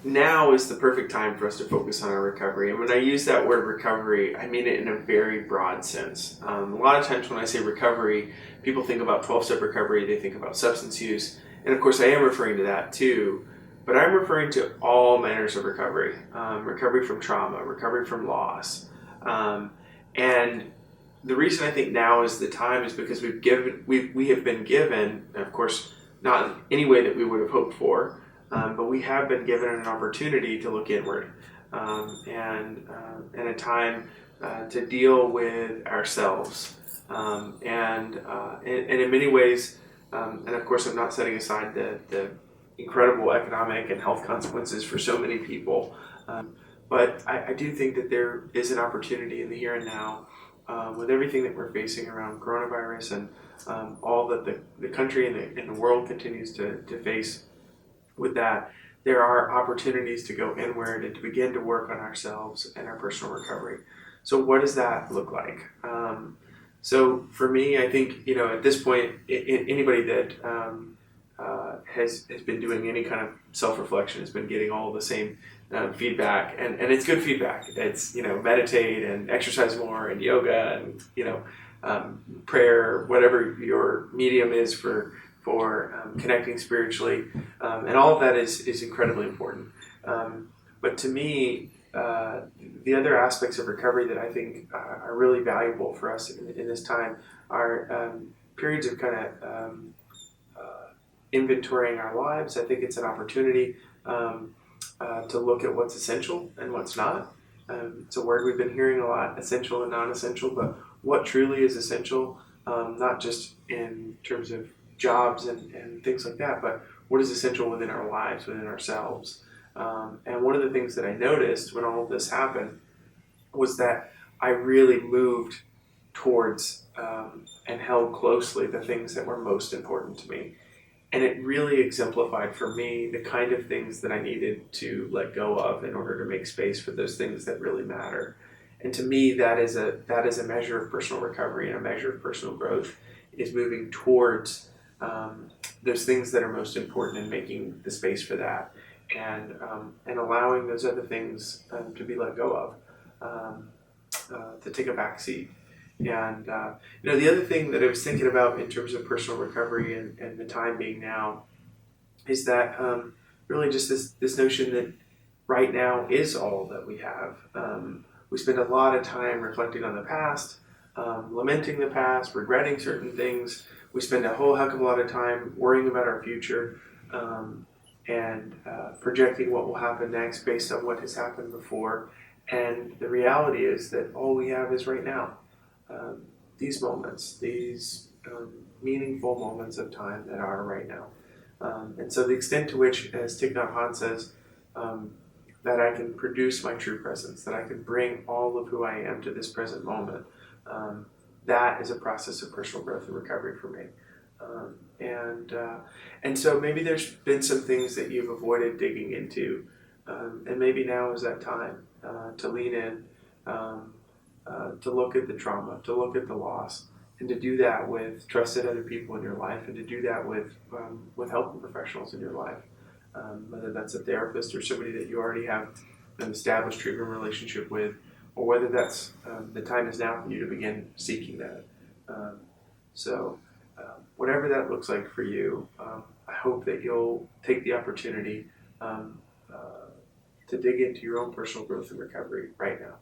now is the perfect time for us to focus on our recovery. And when I use that word recovery, I mean it in a very broad sense. A lot of times when I say recovery, people think about 12-step recovery, they think about substance use. And of course, I am referring to that too. But I'm referring to all manners of recovery, recovery from trauma, recovery from loss. And the reason I think now is the time is because we have been given, of course, not in any way that we would have hoped for, but we have been given an opportunity to look inward, and a time to deal with ourselves, and in many ways, and of course I'm not setting aside the incredible economic and health consequences for so many people, but I do think that there is an opportunity in the here and now, with everything that we're facing around coronavirus and all that the country and the world continues to face with that. There are opportunities to go inward and to begin to work on ourselves and our personal recovery. So what does that look like? So for me, I think, at this point, anybody that has been doing any kind of self-reflection has been getting all the same feedback, and it's good feedback. It's, meditate and exercise more and yoga and, prayer, whatever your medium is for connecting spiritually, and all of that is incredibly important. But to me, the other aspects of recovery that I think are really valuable for us in this time are periods of kind of inventorying our lives. I think it's an opportunity to look at what's essential and what's not. It's a word we've been hearing a lot, essential and non-essential, but what truly is essential, not just in terms of jobs and things like that, but what is essential within our lives, within ourselves. And one of the things that I noticed when all of this happened was that I really moved towards and held closely the things that were most important to me. And it really exemplified for me the kind of things that I needed to let go of in order to make space for those things that really matter. And to me, that is a measure of personal recovery and a measure of personal growth, is moving towards those things that are most important and making the space for that, and allowing those other things to be let go of, to take a back seat. And the other thing that I was thinking about in terms of personal recovery and the time being now is that really just this notion that right now is all that we have. We spend a lot of time reflecting on the past, lamenting the past, regretting certain things. We spend a whole heck of a lot of time worrying about our future, and projecting what will happen next based on what has happened before. And the reality is that all we have is right now. These moments, these meaningful moments of time that are right now. And so the extent to which, as Thich Nhat Hanh says, that I can produce my true presence, that I can bring all of who I am to this present moment, that is a process of personal growth and recovery for me. And so maybe there's been some things that you've avoided digging into, and maybe now is that time to lean in, to look at the trauma, to look at the loss, and to do that with trusted other people in your life, and to do that with helping professionals in your life, whether that's a therapist or somebody that you already have an established treatment relationship with, or whether that's the time is now for you to begin seeking that. So whatever that looks like for you, I hope that you'll take the opportunity to dig into your own personal growth and recovery right now.